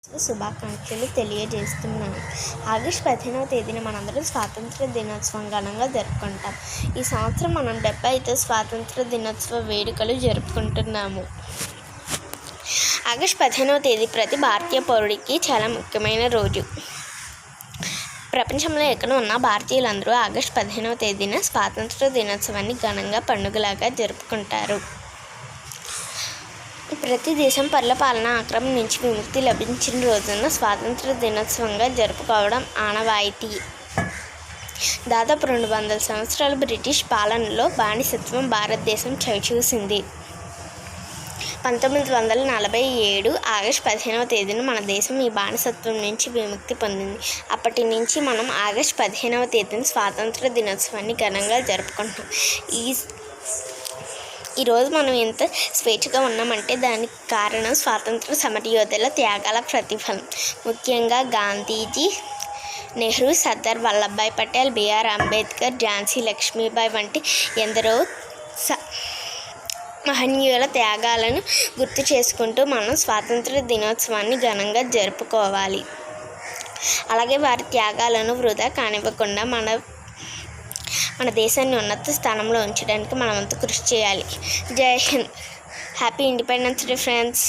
శుభాకాంక్షలు తెలియజేస్తున్నాను. ఆగస్టు 15వ తేదీన మనందరం స్వాతంత్ర దినోత్సవం ఘనంగా జరుపుకుంటాం. ఈ సంవత్సరం మనం 75వ స్వాతంత్ర దినోత్సవ వేడుకలు జరుపుకుంటున్నాము. ఆగస్టు 15వ తేదీ ప్రతి భారతీయ పౌరుడికి చాలా ముఖ్యమైన రోజు. ప్రపంచంలో ఎక్కడ ఉన్న భారతీయులందరూ ఆగస్టు 15వ తేదీన స్వాతంత్ర దినోత్సవాన్ని ఘనంగా పండుగలాగా జరుపుకుంటారు. ప్రతి దేశం పరుల పాలన ఆక్రమణ నుంచి విముక్తి లభించిన రోజున స్వాతంత్ర దినోత్సవంగా జరుపుకోవడం ఆనవాయితీ. దాదాపు 200 సంవత్సరాల బ్రిటిష్ పాలనలో బానిసత్వం భారతదేశం చవిచూసింది. 1947 ఆగస్టు 15వ తేదీన మన దేశం ఈ బానిసత్వం నుంచి విముక్తి పొందింది. అప్పటి నుంచి మనం ఆగస్టు 15వ తేదీన స్వాతంత్ర దినోత్సవాన్ని ఘనంగా జరుపుకుంటాం. ఈరోజు మనం ఎంత స్వేచ్ఛగా ఉన్నామంటే దానికి కారణం స్వాతంత్ర సమరయోధుల త్యాగాల ప్రతిఫలం. ముఖ్యంగా గాంధీజీ, నెహ్రూ, సర్దార్ వల్లభాయ్ పటేల్, బిఆర్ అంబేద్కర్, ఝాన్సీ లక్ష్మీబాయి వంటి ఎందరో మహనీయుల త్యాగాలను గుర్తు చేసుకుంటూ మనం స్వాతంత్ర దినోత్సవాన్ని ఘనంగా జరుపుకోవాలి. అలాగే వారి త్యాగాలను వృధా కానివ్వకుండా మన దేశాన్ని ఉన్నత స్థానంలో ఉంచడానికి మనమంతా కృషి చేయాలి. జై Hind. Happy independence day friends.